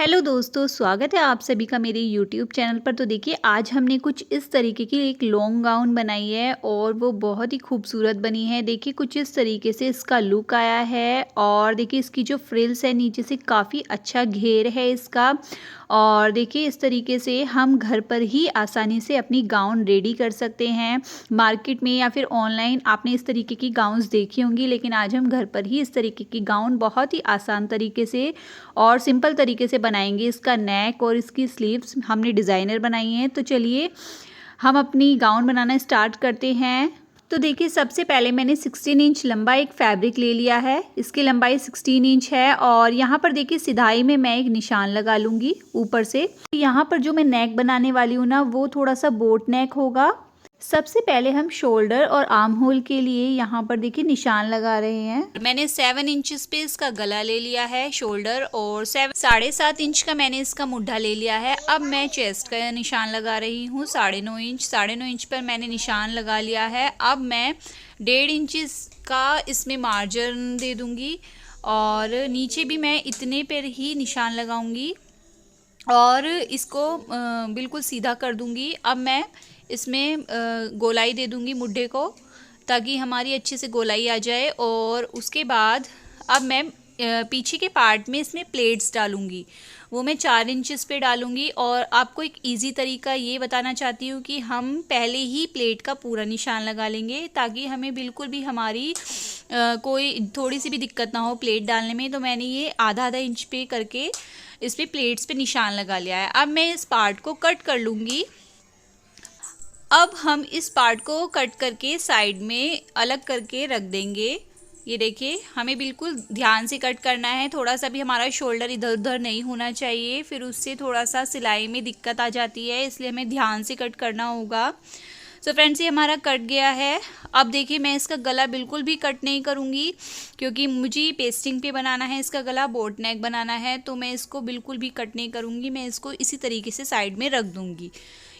Hello दोस्तों, स्वागत है आप सभी का मेरे यूट्यूब चैनल पर। तो देखिए, आज हमने कुछ इस तरीके की एक लॉन्ग गाउन बनाई है और वो बहुत ही खूबसूरत बनी है। देखिए, कुछ इस तरीके से इसका लुक आया है और देखिए इसकी जो फ्रिल्स है नीचे से काफ़ी अच्छा घेर है इसका। और देखिए इस तरीके से हम घर पर ही आसानी से अपनी गाउन रेडी कर सकते हैं। मार्केट में या फिर ऑनलाइन आपने इस तरीके की गाउन्स देखी होंगी, लेकिन आज हम घर पर ही इस तरीके की गाउन बहुत ही आसान तरीके से और सिंपल तरीके से बनाएंगे। इसका नेक और इसकी स्लीव्स हमने डिज़ाइनर बनाई हैं। तो चलिए हम अपनी गाउन बनाना स्टार्ट करते हैं। तो देखिए, सबसे पहले मैंने 16 इंच लंबा एक फैब्रिक ले लिया है। इसकी लंबाई 16 इंच है और यहाँ पर देखिए सिधाई में मैं एक निशान लगा लूँगी ऊपर से। यहाँ पर जो मैं नेक बनाने वाली हूँ ना, वो थोड़ा सा बोट नेक होगा। सबसे पहले हम शोल्डर और आर्म होल के लिए यहाँ पर देखिए निशान लगा रहे हैं। मैंने 7 इंचेस पे इसका गला ले लिया है शोल्डर, और 7.5 इंच का मैंने इसका मुड्ढा ले लिया है। अब मैं चेस्ट का निशान लगा रही हूँ 9.5 इंच पर मैंने निशान लगा लिया है। अब मैं 1.5 इंचेस का इसमें मार्जिन दे दूँगी और नीचे भी मैं इतने पर ही निशान लगाऊंगी और इसको बिल्कुल सीधा कर दूंगी। अब मैं इसमें गोलाई दे दूंगी मुड्ढे को, ताकि हमारी अच्छे से गोलाई आ जाए। और उसके बाद अब मैं पीछे के पार्ट में इसमें प्लेट्स डालूंगी, वो मैं 4 इंचेस पे डालूंगी। और आपको एक इजी तरीका ये बताना चाहती हूँ कि हम पहले ही प्लेट का पूरा निशान लगा लेंगे, ताकि हमें बिल्कुल भी हमारी कोई थोड़ी सी भी दिक्कत ना हो प्लेट डालने में। तो मैंने ये आधा इंच पे करके इस पे प्लेट्स पे निशान लगा लिया है। अब मैं इस पार्ट को कट कर लूँगी। अब हम इस पार्ट को कट करके साइड में अलग करके रख देंगे। ये देखिए, हमें बिल्कुल ध्यान से कट करना है, थोड़ा सा भी हमारा शोल्डर इधर उधर नहीं होना चाहिए, फिर उससे थोड़ा सा सिलाई में दिक्कत आ जाती है, इसलिए हमें ध्यान से कट करना होगा। सो फ्रेंड्स, ये हमारा कट गया है। अब देखिए, मैं इसका गला बिल्कुल भी कट नहीं करूँगी, क्योंकि मुझे पेस्टिंग पे बनाना है इसका गला, बोट नेक बनाना है, तो मैं इसको बिल्कुल भी कट नहीं करूँगी। मैं इसको इसी तरीके से साइड में रख दूँगी।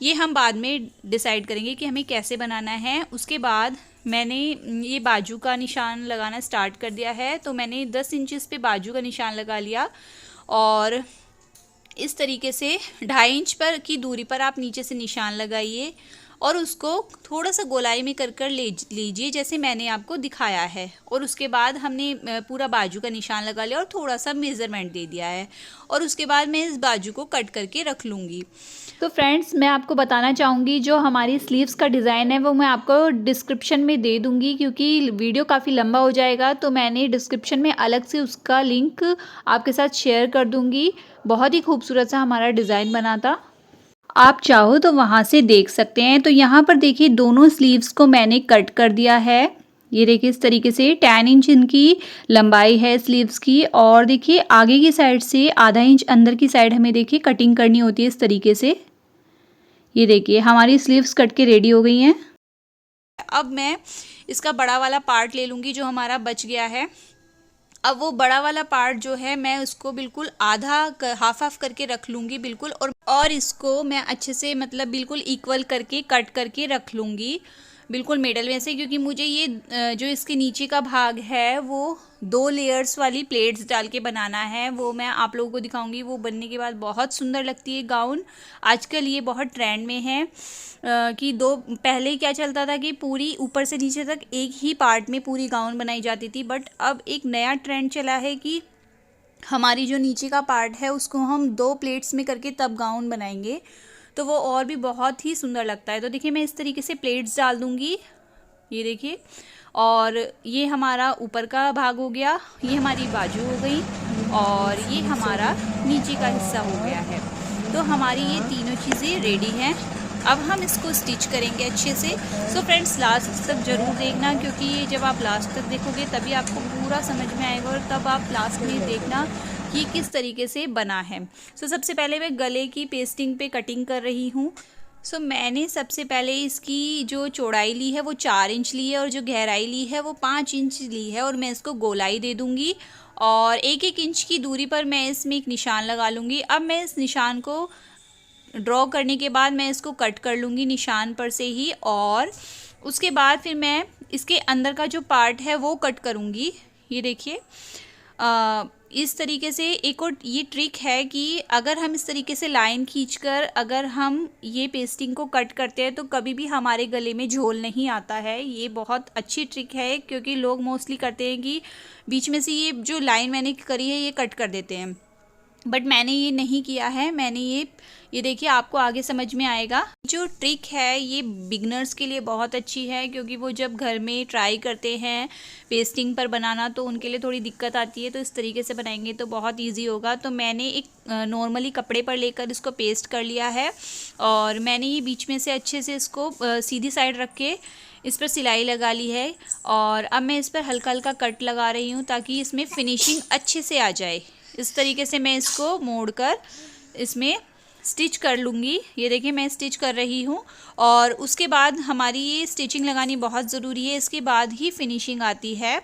ये हम बाद में डिसाइड करेंगे कि हमें कैसे बनाना है। उसके बाद मैंने ये बाजू का निशान लगाना स्टार्ट कर दिया है। तो मैंने 10 इंचेस पे बाजू का निशान लगा लिया और इस तरीके से 2.5 इंच पर की दूरी पर आप नीचे से निशान लगाइए और उसको थोड़ा सा गोलाई में कर कर लीजिए, जैसे मैंने आपको दिखाया है। और उसके बाद हमने पूरा बाजू का निशान लगा लिया और थोड़ा सा मेज़रमेंट दे दिया है, और उसके बाद मैं इस बाजू को कट करके रख लूँगी। तो फ्रेंड्स, मैं आपको बताना चाहूँगी, जो हमारी स्लीव्स का डिज़ाइन है वो मैं आपको डिस्क्रिप्शन में दे दूँगी, क्योंकि वीडियो काफ़ी लंबा हो जाएगा। तो मैंने डिस्क्रिप्शन में अलग से उसका लिंक आपके साथ शेयर कर दूँगी। बहुत ही खूबसूरत सा हमारा डिज़ाइन बना था, आप चाहो तो वहाँ से देख सकते हैं। तो यहाँ पर देखिए, दोनों स्लीव्स को मैंने कट कर दिया है। ये देखिए, इस तरीके से 10 इंच इनकी लंबाई है स्लीव्स की। और देखिए, आगे की साइड से आधा इंच अंदर की साइड हमें देखिए कटिंग करनी होती है इस तरीके से। ये देखिए, हमारी स्लीव्स कट के रेडी हो गई हैं। अब मैं इसका बड़ा वाला पार्ट ले लूँगी जो हमारा बच गया है। अब वो बड़ा वाला पार्ट जो है, मैं उसको बिल्कुल आधा हाफ हाफ करके रख लूँगी बिल्कुल, और इसको मैं अच्छे से मतलब बिल्कुल इक्वल करके कट करके रख लूँगी बिल्कुल मिडल में से, क्योंकि मुझे ये जो इसके नीचे का भाग है वो 2 लेयर्स वाली प्लेट्स डाल के बनाना है। वो मैं आप लोगों को दिखाऊंगी। वो बनने के बाद बहुत सुंदर लगती है गाउन। आजकल ये बहुत ट्रेंड में है कि दो, पहले क्या चलता था कि पूरी ऊपर से नीचे तक एक ही पार्ट में पूरी गाउन बनाई जाती थी, बट अब एक नया ट्रेंड चला है कि हमारी जो नीचे का पार्ट है उसको हम 2 प्लेट्स में करके तब गाउन बनाएंगे, तो वो और भी बहुत ही सुंदर लगता है। तो देखिए, मैं इस तरीके से प्लेट्स डाल दूँगी। ये देखिए, और ये हमारा ऊपर का भाग हो गया, ये हमारी बाजू हो गई, और ये हमारा नीचे का हिस्सा हो गया है। तो हमारी ये तीनों चीज़ें रेडी हैं। अब हम इसको स्टिच करेंगे अच्छे से। सो फ्रेंड्स, लास्ट तक ज़रूर देखना, क्योंकि ये जब आप लास्ट तक देखोगे तभी आपको पूरा समझ में आएगा, और तब आप लास्ट में देखना कि किस तरीके से बना है। सो सबसे पहले मैं गले की पेस्टिंग पे कटिंग कर रही हूँ। सो मैंने सबसे पहले इसकी जो चौड़ाई ली है वो 4 इंच ली है, और जो गहराई ली है वो 5 इंच ली है, और मैं इसको गोलाई दे दूँगी और 1-1 इंच की दूरी पर मैं इसमें एक निशान लगा लूँगी। अब मैं इस निशान को ड्रॉ करने के बाद मैं इसको कट कर लूँगी निशान पर से ही, और उसके बाद फिर मैं इसके अंदर का जो पार्ट है वो कट करूँगी। ये देखिए, इस तरीके से एक और ये ट्रिक है कि अगर हम इस तरीके से लाइन खींचकर अगर हम ये पेस्टिंग को कट करते हैं तो कभी भी हमारे गले में झोल नहीं आता है। ये बहुत अच्छी ट्रिक है, क्योंकि लोग मोस्टली करते हैं कि बीच में से ये जो लाइन मैंने करी है ये कट कर देते हैं, बट मैंने ये नहीं किया है। मैंने ये देखिए, आपको आगे समझ में आएगा। जो ट्रिक है ये बिगनर्स के लिए बहुत अच्छी है, क्योंकि वो जब घर में ट्राई करते हैं पेस्टिंग पर बनाना तो उनके लिए थोड़ी दिक्कत आती है, तो इस तरीके से बनाएंगे तो बहुत इजी होगा। तो मैंने एक नॉर्मली कपड़े पर लेकर इसको पेस्ट कर लिया है, और मैंने ये बीच में से अच्छे से इसको सीधी साइड रख के इस पर सिलाई लगा ली है। और अब मैं इस पर हल्का हल्का कट लगा रही हूँ ताकि इसमें फिनिशिंग अच्छे से आ जाए। इस तरीके से मैं इसको मोड़कर इसमें स्टिच कर लूँगी। ये देखिए मैं स्टिच कर रही हूँ, और उसके बाद हमारी ये स्टिचिंग लगानी बहुत ज़रूरी है, इसके बाद ही फिनिशिंग आती है।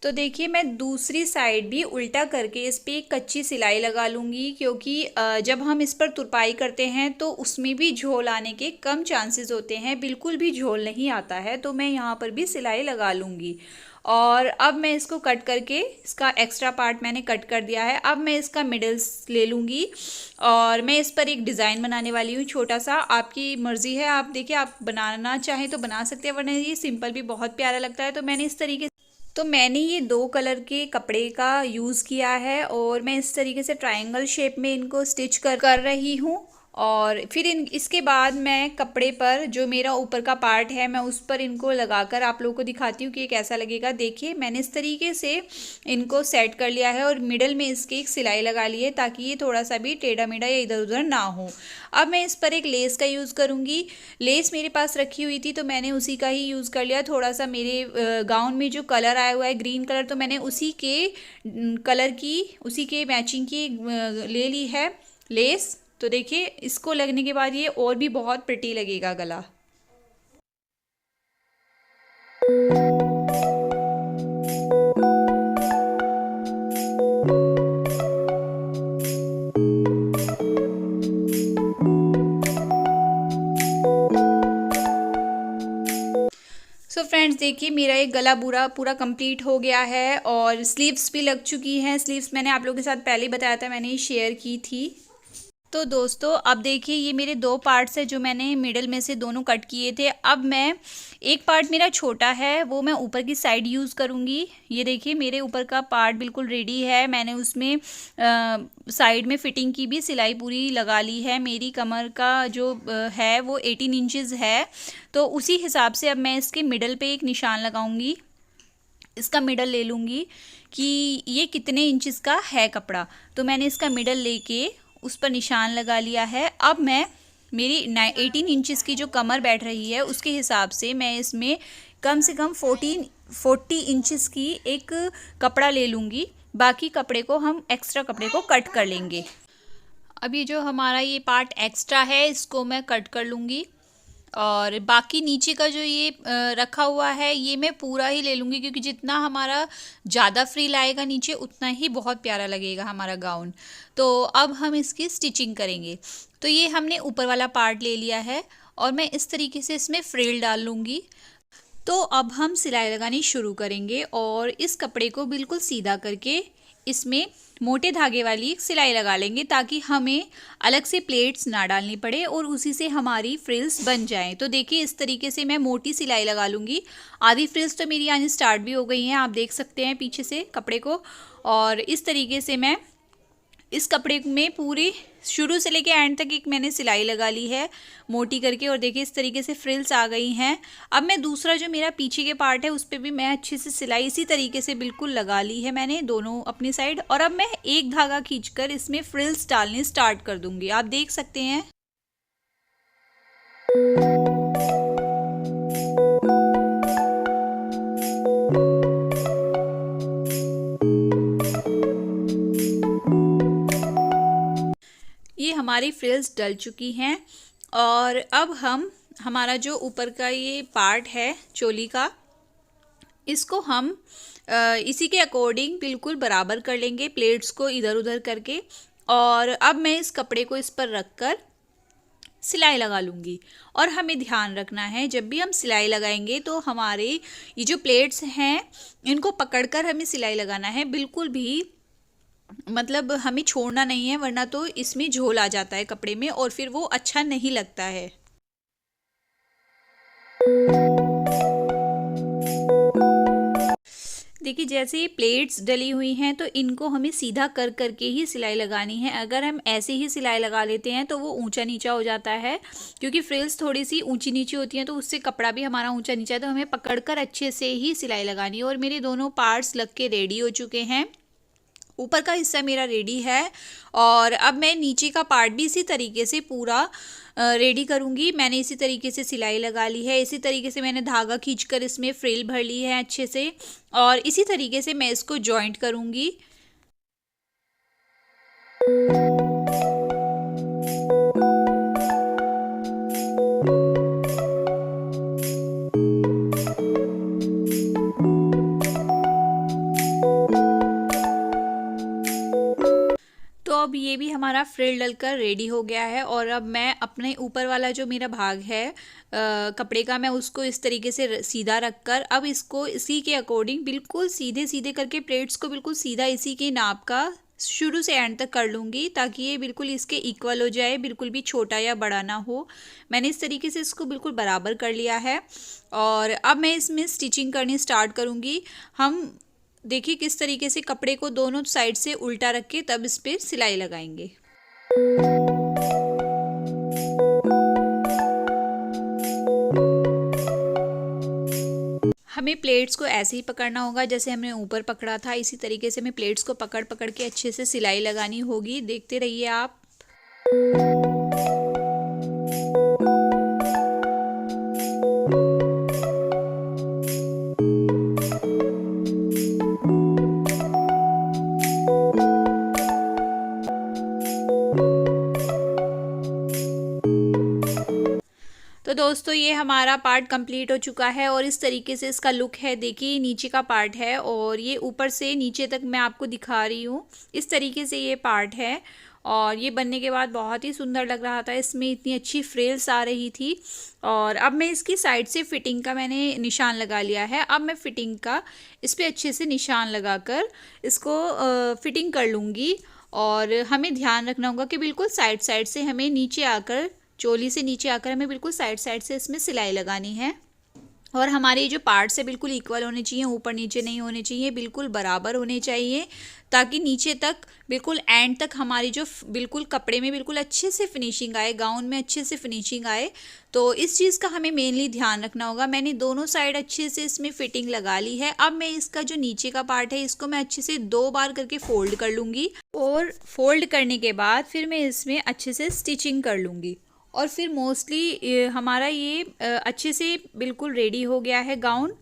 तो देखिए मैं दूसरी साइड भी उल्टा करके इस पर एक कच्ची सिलाई लगा लूँगी, क्योंकि जब हम इस पर तुरपाई करते हैं तो उसमें भी झोल आने के कम चांसेस होते हैं, बिल्कुल भी झोल नहीं आता है। तो मैं यहाँ पर भी सिलाई लगा लूँगी, और अब मैं इसको कट करके इसका एक्स्ट्रा पार्ट मैंने कट कर दिया है। अब मैं इसका मिडल्स ले लूँगी, और मैं इस पर एक डिज़ाइन बनाने वाली हूँ छोटा सा। आपकी मर्ज़ी है, आप देखिए आप बनाना चाहें तो बना सकते हैं, वरना ये सिंपल भी बहुत प्यारा लगता है। तो मैंने ये 2 कलर के कपड़े का यूज़ किया है, और मैं इस तरीके से ट्रायंगल शेप में इनको स्टिच कर रही हूँ। और फिर इसके बाद मैं कपड़े पर जो मेरा ऊपर का पार्ट है मैं उस पर इनको लगाकर आप लोगों को दिखाती हूँ कि ये कैसा लगेगा। देखिए मैंने इस तरीके से इनको सेट कर लिया है, और मिडल में इसके एक सिलाई लगा ली है ताकि ये थोड़ा सा भी टेढ़ा मेढ़ा या इधर उधर ना हो। अब मैं इस पर एक लेस का यूज़ करूँगी। लेस मेरे पास रखी हुई थी तो मैंने उसी का ही यूज़ कर लिया। थोड़ा सा मेरे गाउन में जो कलर आया हुआ है ग्रीन कलर, तो मैंने उसी के कलर की, उसी के मैचिंग की ले ली है लेस। तो देखिए इसको लगने के बाद ये और भी बहुत प्रिटी लगेगा गला। सो फ्रेंड्स देखिए मेरा एक गला पूरा कंप्लीट हो गया है, और स्लीव्स भी लग चुकी हैं। स्लीव्स मैंने आप लोगों के साथ पहले ही बताया था, मैंने शेयर की थी। तो दोस्तों अब देखिए ये मेरे 2 पार्ट्स है जो मैंने मिडिल में से दोनों कट किए थे। अब मैं एक पार्ट मेरा छोटा है वो मैं ऊपर की साइड यूज़ करूँगी। ये देखिए मेरे ऊपर का पार्ट बिल्कुल रेडी है। मैंने उसमें साइड में फिटिंग की भी सिलाई पूरी लगा ली है। मेरी कमर का जो है वो 18 इंचज़ है, तो उसी हिसाब से अब मैं इसके मिडल पे एक निशान लगाऊंगी। इसका मिडल ले लूँगी कि ये कितने इंचज़ का है कपड़ा, तो मैंने इसका मिडल लेके उस पर निशान लगा लिया है। अब मैं मेरी 18 इंचज़ की जो कमर बैठ रही है उसके हिसाब से मैं इसमें कम से कम 40 इंचज़ की एक कपड़ा ले लूँगी। बाकी कपड़े को हम एक्स्ट्रा कपड़े को कट कर लेंगे। अब ये जो हमारा ये पार्ट एक्स्ट्रा है इसको मैं कट कर लूँगी, और बाकी नीचे का जो ये रखा हुआ है ये मैं पूरा ही ले लूँगी, क्योंकि जितना हमारा ज़्यादा फ्रिल आएगा नीचे उतना ही बहुत प्यारा लगेगा हमारा गाउन। तो अब हम इसकी स्टिचिंग करेंगे। तो ये हमने ऊपर वाला पार्ट ले लिया है, और मैं इस तरीके से इसमें फ्रिल डाल लूँगी। तो अब हम सिलाई लगानी शुरू करेंगे, और इस कपड़े को बिल्कुल सीधा करके इसमें मोटे धागे वाली सिलाई लगा लेंगे ताकि हमें अलग से प्लेट्स ना डालनी पड़े और उसी से हमारी फ्रिल्स बन जाएं। तो देखिए इस तरीके से मैं मोटी सिलाई लगा लूँगी। आधी फ्रिल्स तो मेरी आनी स्टार्ट भी हो गई हैं, आप देख सकते हैं पीछे से कपड़े को। और इस तरीके से मैं इस कपड़े में पूरी शुरू से लेके एंड तक एक मैंने सिलाई लगा ली है मोटी करके, और देखिए इस तरीके से फ्रिल्स आ गई हैं। अब मैं दूसरा जो मेरा पीछे के पार्ट है उस पर भी मैं अच्छे से सिलाई इसी तरीके से बिल्कुल लगा ली है मैंने दोनों अपनी साइड, और अब मैं एक धागा खींचकर इसमें फ्रिल्स डालने स्टार्ट कर दूंगी। आप देख सकते हैं ये हमारी फ्रिल्स डल चुकी हैं। और अब हम हमारा जो ऊपर का ये पार्ट है चोली का, इसको हम इसी के अकॉर्डिंग बिल्कुल बराबर कर लेंगे प्लेट्स को इधर उधर करके। और अब मैं इस कपड़े को इस पर रखकर सिलाई लगा लूँगी। और हमें ध्यान रखना है जब भी हम सिलाई लगाएंगे तो हमारे ये जो प्लेट्स हैं इनको पकड़कर हमें सिलाई लगाना है, बिल्कुल भी मतलब हमें छोड़ना नहीं है, वरना तो इसमें झोल आ जाता है कपड़े में और फिर वो अच्छा नहीं लगता है। देखिए जैसे ये प्लेट्स डली हुई हैं तो इनको हमें सीधा कर करके ही सिलाई लगानी है। अगर हम ऐसे ही सिलाई लगा लेते हैं तो वो ऊंचा नीचा हो जाता है, क्योंकि फ्रिल्स थोड़ी सी ऊंची नीची होती हैं तो उससे कपड़ा भी हमारा ऊंचा नीचा है। तो हमें पकड़कर अच्छे से ही सिलाई लगानी है। और मेरे दोनों पार्ट्स लग के रेडी हो चुके हैं। ऊपर का हिस्सा मेरा रेडी है और अब मैं नीचे का पार्ट भी इसी तरीके से पूरा रेडी करूँगी। मैंने इसी तरीके से सिलाई लगा ली है, इसी तरीके से मैंने धागा खींचकर इसमें फ्रिल भर ली है अच्छे से, और इसी तरीके से मैं इसको जॉइंट करूँगी। तो अब ये भी हमारा फ्रिल डलकर रेडी हो गया है। और अब मैं अपने ऊपर वाला जो मेरा भाग है कपड़े का, मैं उसको इस तरीके से सीधा रखकर अब इसको इसी के अकॉर्डिंग बिल्कुल सीधे सीधे करके प्लेट्स को बिल्कुल सीधा इसी के नाप का शुरू से एंड तक कर लूँगी, ताकि ये बिल्कुल इसके इक्वल हो जाए, बिल्कुल भी छोटा या बड़ा ना हो। मैंने इस तरीके से इसको बिल्कुल बराबर कर लिया है और अब मैं इसमें स्टिचिंग करनी स्टार्ट करूँगी। हम देखिए किस तरीके से कपड़े को दोनों साइड से उल्टा रख के तब इस पे सिलाई लगाएंगे। हमें प्लेट्स को ऐसे ही पकड़ना होगा जैसे हमने ऊपर पकड़ा था, इसी तरीके से हमें प्लेट्स को पकड़ पकड़ के अच्छे से सिलाई लगानी होगी। देखते रहिए आप। तो दोस्तों ये हमारा पार्ट कंप्लीट हो चुका है और इस तरीके से इसका लुक है। देखिए नीचे का पार्ट है और ये ऊपर से नीचे तक मैं आपको दिखा रही हूँ। इस तरीके से ये पार्ट है और ये बनने के बाद बहुत ही सुंदर लग रहा था। इसमें इतनी अच्छी फ्रिल्स आ रही थी। और अब मैं इसकी साइड से फिटिंग का मैंने निशान लगा लिया है। अब मैं फिटिंग का इस पर अच्छे से निशान लगाकर इसको फिटिंग कर लूँगी। और हमें ध्यान रखना होगा कि बिल्कुल साइड साइड से हमें नीचे आकर, चोली से नीचे आकर हमें बिल्कुल साइड साइड से इसमें सिलाई लगानी है। और हमारे जो पार्ट्स है बिल्कुल इक्वल होने चाहिए, ऊपर नीचे नहीं होने चाहिए, बिल्कुल बराबर होने चाहिए, ताकि नीचे तक बिल्कुल एंड तक हमारी जो बिल्कुल कपड़े में बिल्कुल अच्छे से फिनिशिंग आए, गाउन में अच्छे से फिनिशिंग आए। तो इस चीज़ का हमें मेनली ध्यान रखना होगा। मैंने दोनों साइड अच्छे से इसमें फिटिंग लगा ली है। अब मैं इसका जो नीचे का पार्ट है इसको मैं अच्छे से 2 बार करके फोल्ड कर लूँगी और फोल्ड करने के बाद फिर मैं इसमें अच्छे से स्टिचिंग कर लूँगी। और फिर मोस्टली हमारा ये अच्छे से बिल्कुल रेडी हो गया है गाउन।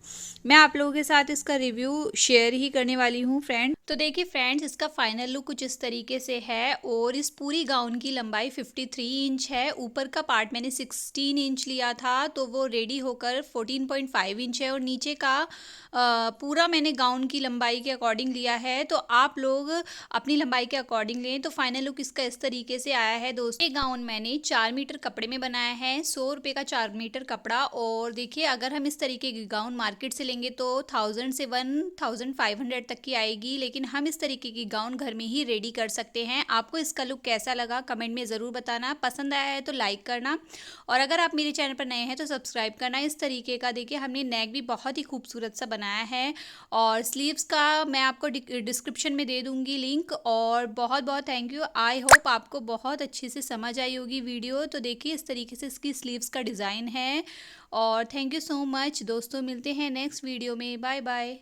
मैं आप लोगों के साथ इसका रिव्यू शेयर ही करने वाली हूँ फ्रेंड। तो देखिए फ्रेंड्स, इसका फाइनल लुक कुछ इस तरीके से है और इस पूरी गाउन की लंबाई 53 इंच है। ऊपर का पार्ट मैंने 16 इंच लिया था तो वो रेडी होकर 14.5 इंच है और नीचे का पूरा मैंने गाउन की लंबाई के अकॉर्डिंग लिया है। तो आप लोग अपनी लंबाई के अकॉर्डिंग लें। तो फाइनल लुक इसका इस तरीके से आया है दोस्तों। ये गाउन मैंने 4 मीटर कपड़े में बनाया है, 100 रुपये का 4 मीटर कपड़ा। और देखिए अगर हम इस तरीके की गाउन मार्केट से लेंगे तो 1000 से 1500 तक की आएगी, लेकिन हम इस तरीके की गाउन घर में ही रेडी कर सकते हैं। आपको इसका लुक कैसा लगा कमेंट में ज़रूर बताना। पसंद आया है तो लाइक करना और अगर आप मेरे चैनल पर नए हैं तो सब्सक्राइब करना। इस तरीके का देखिए हमने नेक भी बहुत ही खूबसूरत सा बनाया है और स्लीव्स का मैं आपको डिस्क्रिप्शन में दे दूंगी लिंक। और बहुत बहुत थैंक यू। आई होप आपको बहुत अच्छे से समझ आई होगी वीडियो। तो देखिए इस तरीके से इसकी स्लीव्स का डिज़ाइन है और थैंक यू सो मच दोस्तों। मिलते हैं नेक्स्ट वीडियो में। Bye bye.